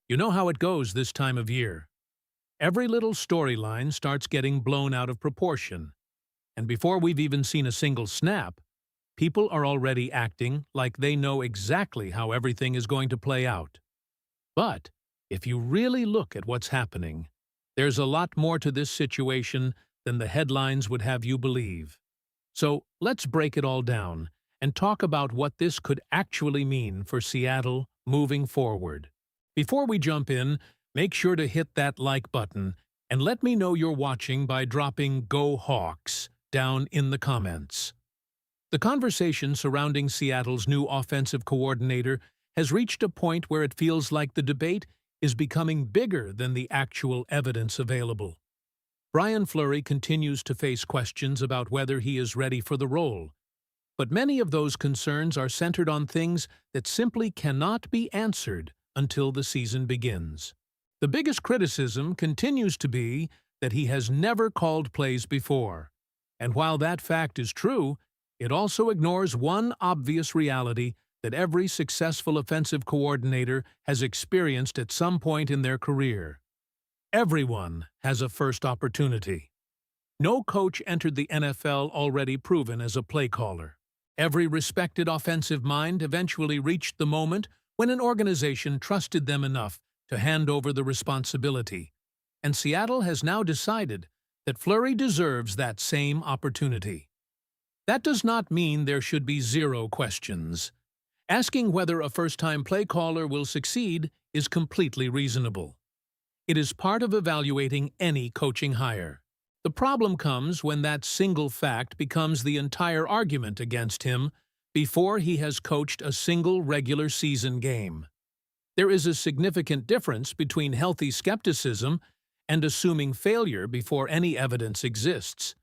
You know how it goes this time of year. Every little storyline starts getting blown out of proportion, and before we've even seen a single snap, people are already acting like they know exactly how everything is going to play out. But if you really look at what's happening, there's a lot more to this situation than the headlines would have you believe. So let's break it all down and talk about what this could actually mean for Seattle moving forward. Before we jump in, make sure to hit that like button and let me know you're watching by dropping "Go Hawks" down in the comments. The conversation surrounding Seattle's new offensive coordinator has reached a point where it feels like the debate is becoming bigger than the actual evidence available. Brian Fleury continues to face questions about whether he is ready for the role, but many of those concerns are centered on things that simply cannot be answered until the season begins. The biggest criticism continues to be that he has never called plays before, and while that fact is true, it also ignores one obvious reality that every successful offensive coordinator has experienced at some point in their career. Everyone has a first opportunity. No coach entered the NFL already proven as a play caller. Every respected offensive mind eventually reached the moment when an organization trusted them enough to hand over the responsibility, and Seattle has now decided that Fleury deserves that same opportunity. That does not mean there should be zero questions. Asking whether a first-time play caller will succeed is completely reasonable. It is part of evaluating any coaching hire. The problem comes when that single fact becomes the entire argument against him before he has coached a single regular season game. There is a significant difference between healthy skepticism and assuming failure before any evidence exists.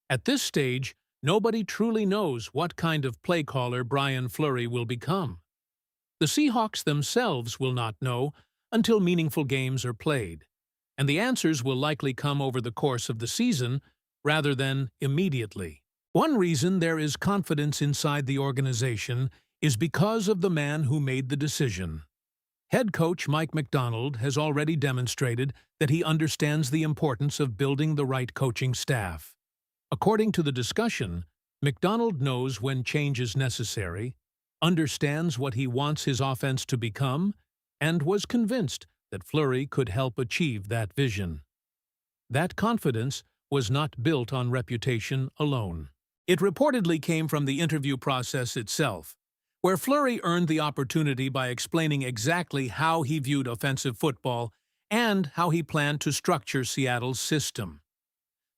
At this stage, nobody truly knows what kind of play caller Brian Fleury will become. The Seahawks themselves will not know until meaningful games are played, and the answers will likely come over the course of the season rather than immediately. One reason there is confidence inside the organization is because of the man who made the decision. Head coach Mike Macdonald has already demonstrated that he understands the importance of building the right coaching staff. According to the discussion, Macdonald knows when change is necessary, understands what he wants his offense to become, and was convinced that Fleury could help achieve that vision. That confidence was not built on reputation alone. It reportedly came from the interview process itself, where Fleury earned the opportunity by explaining exactly how he viewed offensive football and how he planned to structure Seattle's system.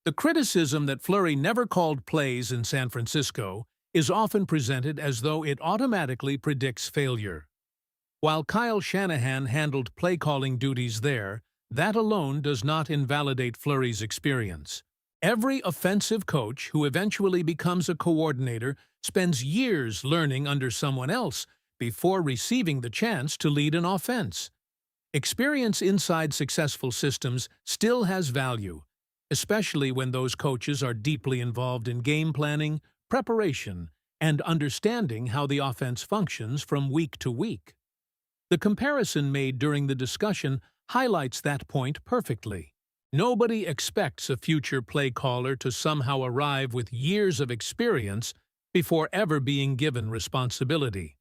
The criticism that Fleury never called plays in San Francisco is often presented as though it automatically predicts failure. While Kyle Shanahan handled play-calling duties there, that alone does not invalidate Fleury's experience. Every offensive coach who eventually becomes a coordinator spends years learning under someone else before receiving the chance to lead an offense. Experience inside successful systems still has value, especially when those coaches are deeply involved in game planning, preparation, and understanding how the offense functions from week to week. The comparison made during the discussion highlights that point perfectly. Nobody expects a future play caller to somehow arrive with years of experience before ever being given responsibility.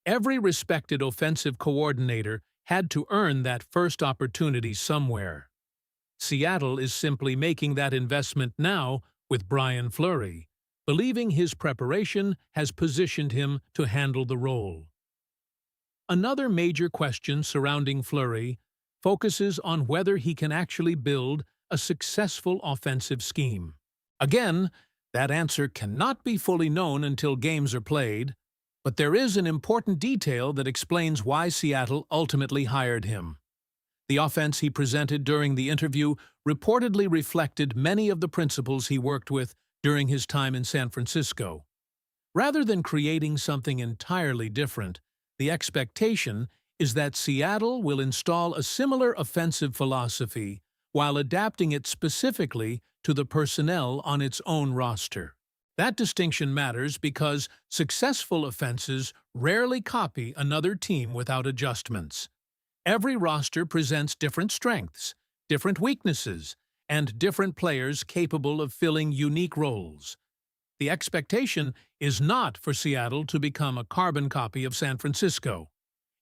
Every respected offensive coordinator had to earn that first opportunity somewhere. Seattle is simply making that investment now with Brian Fleury, believing his preparation has positioned him to handle the role. Another major question surrounding Fleury focuses on whether he can actually build a successful offensive scheme. Again, that answer cannot be fully known until games are played, but there is an important detail that explains why Seattle ultimately hired him. The offense he presented during the interview reportedly reflected many of the principles he worked with during his time in San Francisco. Rather than creating something entirely different, the expectation is that Seattle will install a similar offensive philosophy while adapting it specifically to the personnel on its own roster. That distinction matters because successful offenses rarely copy another team without adjustments. Every roster presents different strengths, different weaknesses, and different players capable of filling unique roles. The expectation is not for Seattle to become a carbon copy of San Francisco.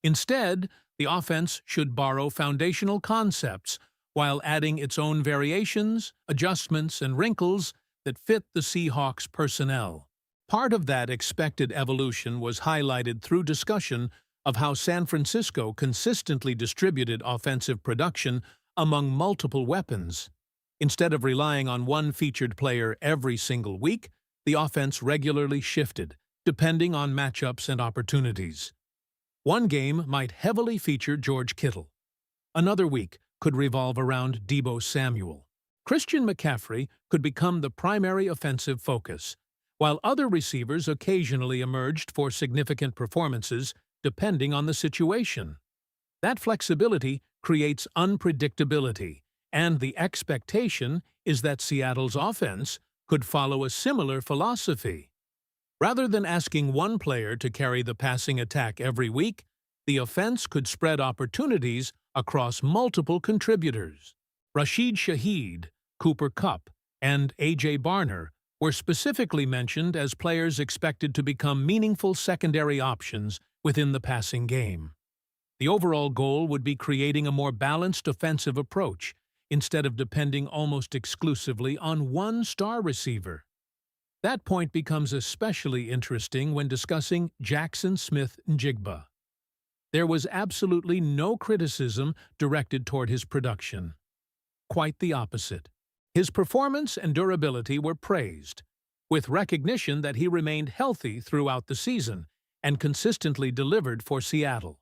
Instead, the offense should borrow foundational concepts while adding its own variations, adjustments, and wrinkles that fit the Seahawks' personnel. Part of that expected evolution was highlighted through discussion of how San Francisco consistently distributed offensive production among multiple weapons. Instead of relying on one featured player every single week, the offense regularly shifted, depending on matchups and opportunities. One game might heavily feature George Kittle. Another week could revolve around Deebo Samuel. Christian McCaffrey could become the primary offensive focus, while other receivers occasionally emerged for significant performances depending on the situation. That flexibility creates unpredictability, and the expectation is that Seattle's offense could follow a similar philosophy. Rather than asking one player to carry the passing attack every week, the offense could spread opportunities across multiple contributors. Rashid Shaheed, Cooper Kupp, and A.J. Barner were specifically mentioned as players expected to become meaningful secondary options within the passing game. The overall goal would be creating a more balanced offensive approach, instead of depending almost exclusively on one star receiver. That point becomes especially interesting when discussing Jaxon Smith-Njigba. There was absolutely no criticism directed toward his production. Quite the opposite. His performance and durability were praised, with recognition that he remained healthy throughout the season and consistently delivered for Seattle.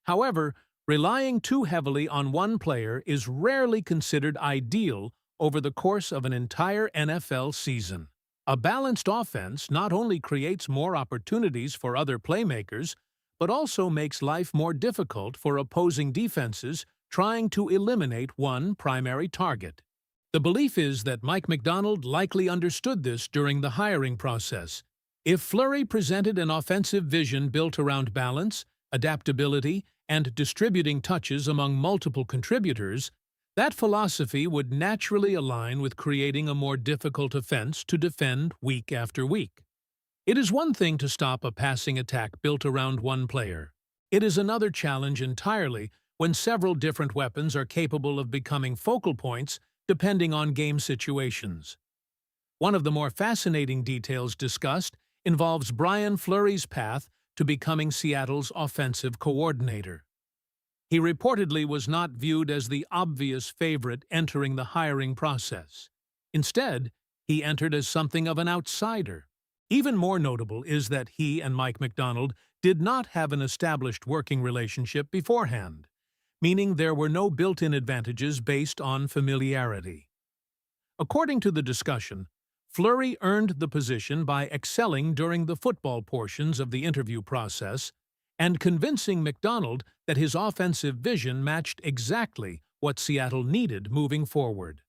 However, relying too heavily on one player is rarely considered ideal over the course of an entire NFL season. A balanced offense not only creates more opportunities for other playmakers, but also makes life more difficult for opposing defenses trying to eliminate one primary target. The belief is that Mike Macdonald likely understood this during the hiring process. If Fleury presented an offensive vision built around balance, adaptability, and distributing touches among multiple contributors, that philosophy would naturally align with creating a more difficult offense to defend week after week. It is one thing to stop a passing attack built around one player. It is another challenge entirely when several different weapons are capable of becoming focal points depending on game situations. One of the more fascinating details discussed involves Brian Fleury's path to becoming Seattle's offensive coordinator. He reportedly was not viewed as the obvious favorite entering the hiring process. Instead, he entered as something of an outsider. Even more notable is that he and Mike Macdonald did not have an established working relationship beforehand, meaning there were no built-in advantages based on familiarity. According to the discussion, Fleury earned the position by excelling during the football portions of the interview process and convincing Macdonald that his offensive vision matched exactly what Seattle needed moving forward.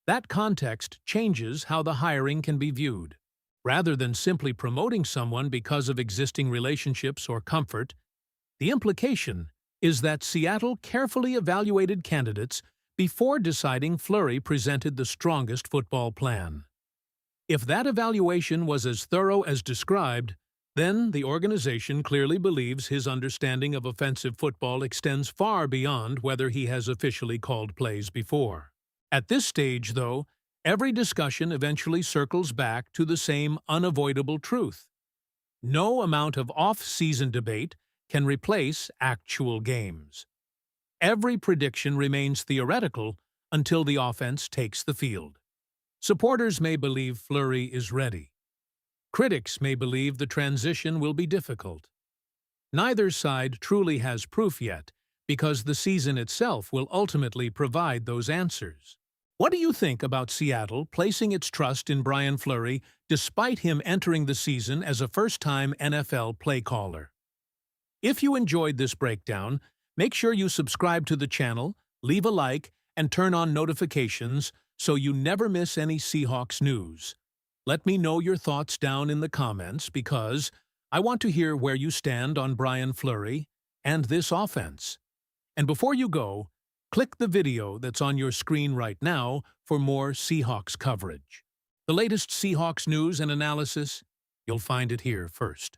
That context changes how the hiring can be viewed. Rather than simply promoting someone because of existing relationships or comfort, the implication is that Seattle carefully evaluated candidates before deciding Fleury presented the strongest football plan. If that evaluation was as thorough as described, then the organization clearly believes his understanding of offensive football extends far beyond whether he has officially called plays before. At this stage, though, every discussion eventually circles back to the same unavoidable truth. No amount of off-season debate can replace actual games. Every prediction remains theoretical until the offense takes the field. Supporters may believe Fleury is ready. Critics may believe the transition will be difficult. Neither side truly has proof yet, because the season itself will ultimately provide those answers. What do you think about Seattle placing its trust in Brian Fleury despite him entering the season as a first-time NFL play caller? If you enjoyed this breakdown, make sure you subscribe to the channel, leave a like, and turn on notifications so you never miss any Seahawks news. Let me know your thoughts down in the comments because I want to hear where you stand on Brian Fleury and this offense. And before you go, click the video that's on your screen right now for more Seahawks coverage. The latest Seahawks news and analysis, you'll find it here first.